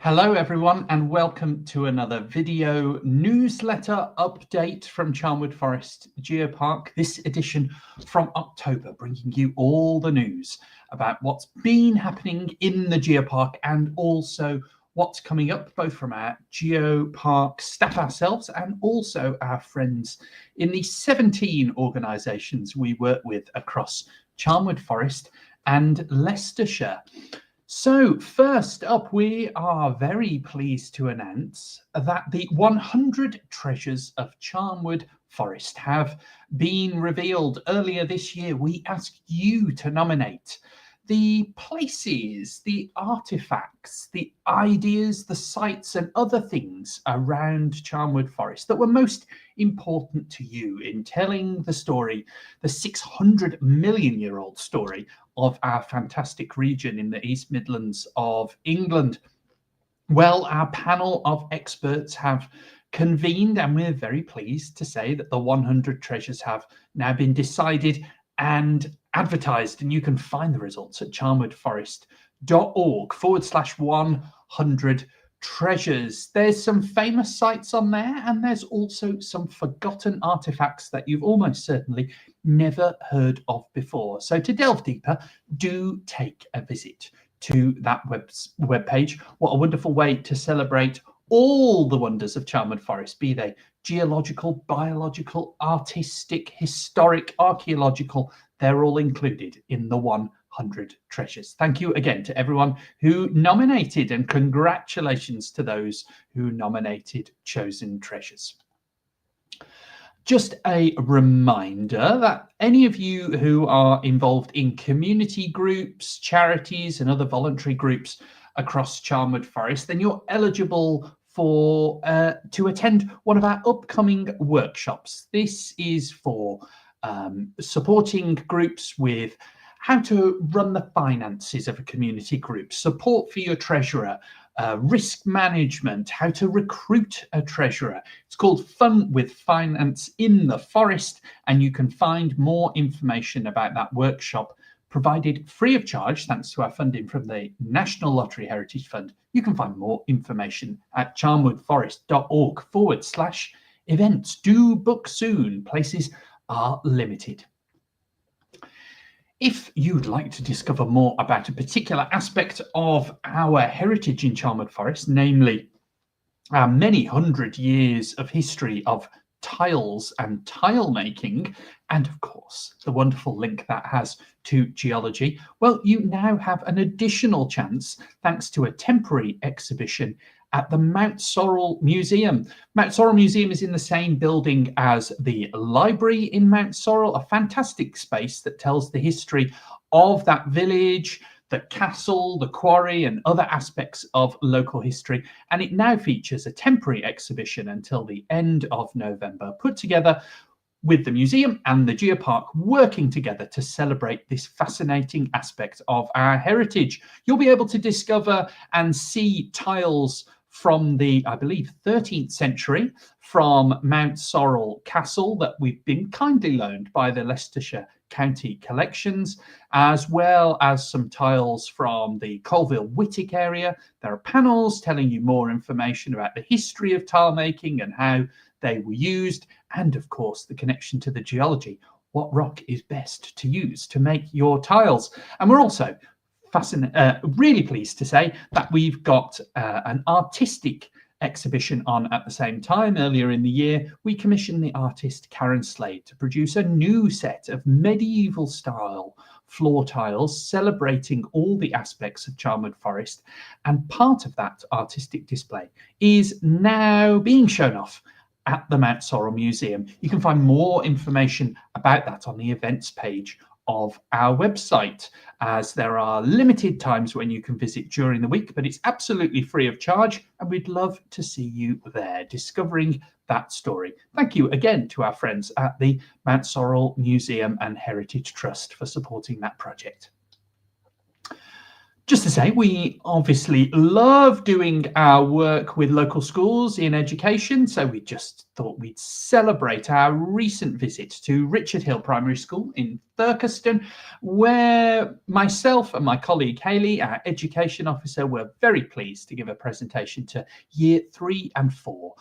Hello everyone and welcome to another video newsletter update from Charnwood Forest Geopark, this edition from October, bringing you all the news about what's been happening in the Geopark and also what's coming up, both from our Geopark staff ourselves and also our friends in the 17 organisations we work with across Charnwood Forest and Leicestershire. So first up, we are very pleased to announce that the 100 Treasures of Charnwood Forest have been revealed. Earlier this year, we asked you to nominate the places, the artifacts, the ideas, the sites and other things around Charnwood Forest that were most important to you in telling the story, the 600 million year old story of our fantastic region in the East Midlands of England. Well, our panel of experts have convened and we're very pleased to say that the 100 treasures have now been decided and advertised, and you can find the results at charnwoodforest.org/100 treasures. There's some famous sites on there and there's also some forgotten artifacts that you've almost certainly never heard of before. So to delve deeper, do take a visit to that web page. What a wonderful way to celebrate all the wonders of Charnwood Forest, be they geological, biological, artistic, historic, archaeological. They're all included in the 100 treasures. Thank you again to everyone who nominated, and congratulations to those who nominated chosen treasures. Just a reminder that any of you who are involved in community groups, charities and other voluntary groups across Charnwood Forest, then you're eligible for to attend one of our upcoming workshops. This is for supporting groups with how to run the finances of a community group, support for your treasurer, risk management, how to recruit a treasurer. It's called Fun with Finance in the Forest, and you can find more information about that workshop provided free of charge thanks to our funding from the National Lottery Heritage Fund. You can find more information at charnwoodforest.org/events. Do book soon, places are limited. If you'd like to discover more about a particular aspect of our heritage in Charnwood Forest, namely our many hundred years of history of tiles and tile making, and of course the wonderful link that has to geology, well, you now have an additional chance thanks to a temporary exhibition at the Mount Sorrel Museum. Mount Sorrel Museum is in the same building as the library in Mount Sorrel, a fantastic space that tells the history of that village, the castle, the quarry and other aspects of local history. And it now features a temporary exhibition until the end of November, put together with the museum and the Geopark working together to celebrate this fascinating aspect of our heritage. You'll be able to discover and see tiles from the, I believe, 13th century from Mount Sorrel Castle that we've been kindly loaned by the Leicestershire County Collections, as well as some tiles from the Colville Whitwick area. There are panels telling you more information about the history of tile making and how they were used, and of course the connection to the geology. What rock is best to use to make your tiles? And we're also really pleased to say that we've got an artistic exhibition on at the same time. Earlier in the year, we commissioned the artist Karen Slade to produce a new set of medieval style floor tiles celebrating all the aspects of Charnwood Forest. And part of that artistic display is now being shown off at the Mount Sorrel Museum. You can find more information about that on the events page of our website, as there are limited times when you can visit during the week, but it's absolutely free of charge and we'd love to see you there discovering that story. Thank you again to our friends at the Mount Sorrel Museum and Heritage Trust for supporting that project. Just to say, we obviously love doing our work with local schools in education, so we just thought we'd celebrate our recent visit to Richard Hill Primary School in Thurkeston, where myself and my colleague Hayley, our education officer, were very pleased to give a presentation to Year 3 and 4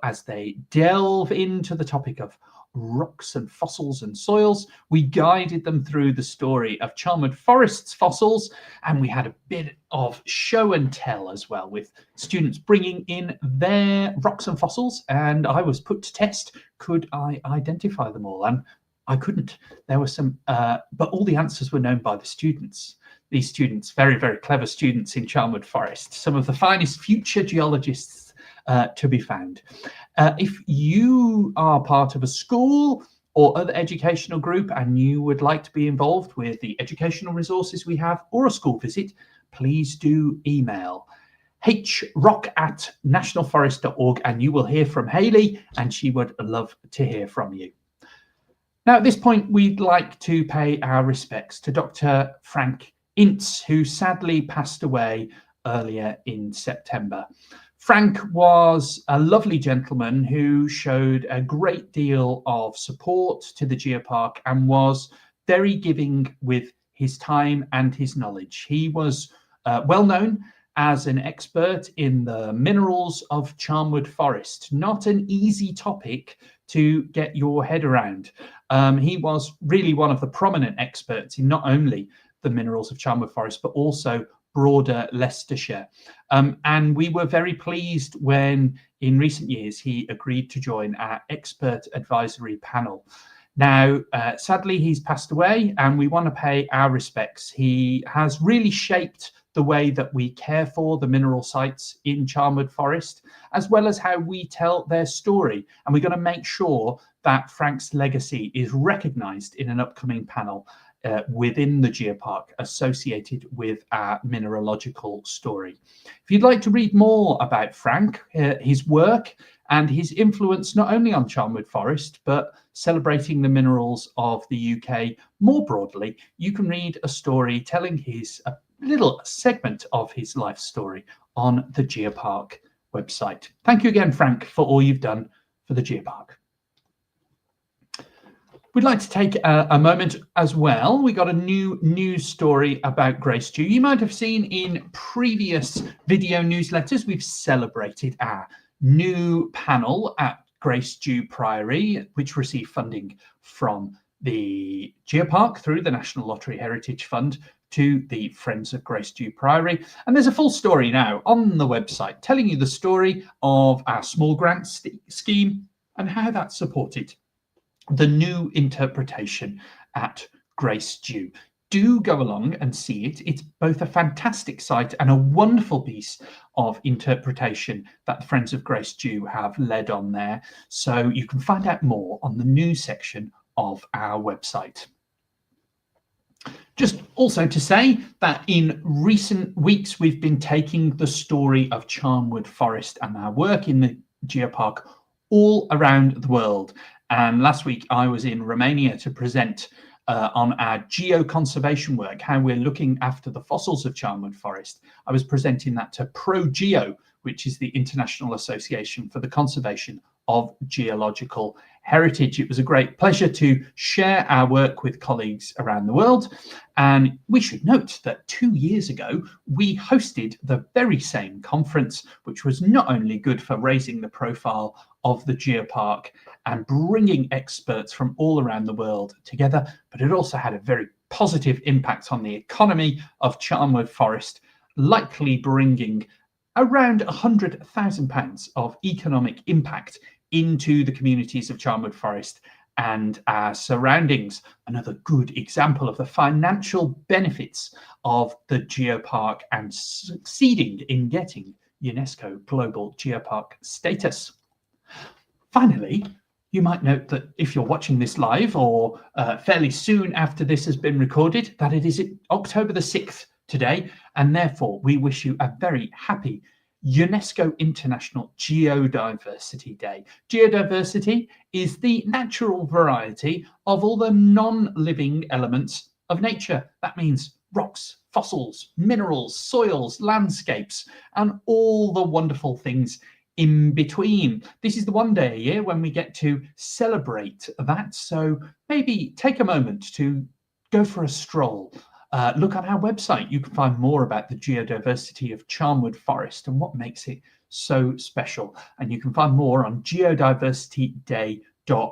as they delve into the topic of rocks and fossils and soils. We guided them through the story of Charnwood Forest's fossils, and we had a bit of show and tell as well, with students bringing in their rocks and fossils, and I was put to test. Could I identify them all? And I couldn't. There were some, but all the answers were known by the students. These students, very, very clever students in Charnwood Forest, some of the finest future geologists to be found. If you are part of a school or other educational group and you would like to be involved with the educational resources we have or a school visit, please do email hrock@nationalforest.org and you will hear from Hayley, and she would love to hear from you. Now, at this point, we'd like to pay our respects to Dr. Frank Ince, who sadly passed away earlier in September. Frank was a lovely gentleman who showed a great deal of support to the Geopark and was very giving with his time and his knowledge. He was well known as an expert in the minerals of Charnwood Forest. Not an easy topic to get your head around. He was really one of the prominent experts in not only the minerals of Charnwood Forest, but also broader Leicestershire. And we were very pleased when, in recent years, he agreed to join our expert advisory panel. Now, sadly, he's passed away, and we want to pay our respects. He has really shaped the way that we care for the mineral sites in Charnwood Forest, as well as how we tell their story. And we're going to make sure that Frank's legacy is recognised in an upcoming panel within the Geopark associated with our mineralogical story. If you'd like to read more about Frank, his work and his influence not only on Charnwood Forest, but celebrating the minerals of the UK more broadly, you can read a story telling a little segment of his life story on the Geopark website. Thank you again, Frank, for all you've done for the Geopark. We'd like to take a moment as well. We got a new news story about Grace Dew. You might have seen in previous video newsletters, we've celebrated our new panel at Grace Dew Priory, which received funding from the Geopark through the National Lottery Heritage Fund to the Friends of Grace Dew Priory. And there's a full story now on the website telling you the story of our small grant scheme and how that supported the new interpretation at Grace Dew. Do go along and see it. It's both a fantastic site and a wonderful piece of interpretation that the Friends of Grace Dew have led on there. So you can find out more on the news section of our website. Just also to say that in recent weeks, we've been taking the story of Charnwood Forest and our work in the Geopark all around the world. And last week I was in Romania to present on our geoconservation work, how we're looking after the fossils of Charnwood Forest. I was presenting that to ProGeo, which is the International Association for the Conservation of Geological Heritage. It was a great pleasure to share our work with colleagues around the world. And we should note that 2 years ago, we hosted the very same conference, which was not only good for raising the profile of the Geopark and bringing experts from all around the world together, but it also had a very positive impact on the economy of Charnwood Forest, likely bringing around £100,000 of economic impact into the communities of Charnwood Forest and our surroundings. Another good example of the financial benefits of the Geopark and succeeding in getting UNESCO Global Geopark status. Finally, you might note that if you're watching this live or fairly soon after this has been recorded, that it is October the 6th today, and therefore we wish you a very happy UNESCO International Geodiversity Day. Geodiversity is the natural variety of all the non-living elements of nature. That means rocks, fossils, minerals, soils, landscapes, and all the wonderful things in between. This is the one day a year when we get to celebrate that. So maybe take a moment to go for a stroll. Look on our website. You can find more about the geodiversity of Charnwood Forest and what makes it so special. And you can find more on geodiversityday.org.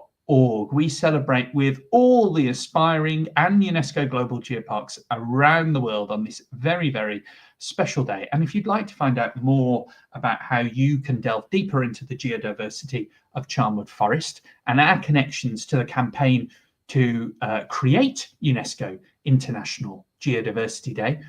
We celebrate with all the aspiring and UNESCO Global Geoparks around the world on this very, very special day. And if you'd like to find out more about how you can delve deeper into the geodiversity of Charnwood Forest and our connections to the campaign to create UNESCO International Geodiversity Day,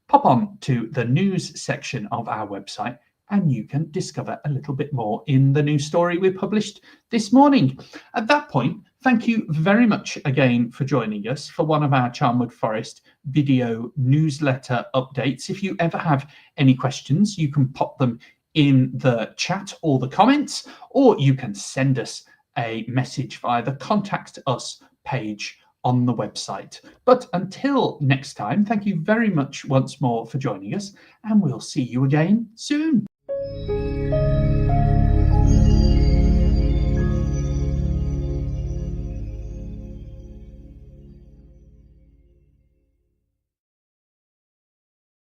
pop on to the news section of our website and you can discover a little bit more in the news story we published this morning. At that point, thank you very much again for joining us for one of our Charnwood Forest video newsletter updates. If you ever have any questions, you can pop them in the chat or the comments, or you can send us a message via the Contact Us page on the website. But until next time, thank you very much once more for joining us, and we'll see you again soon.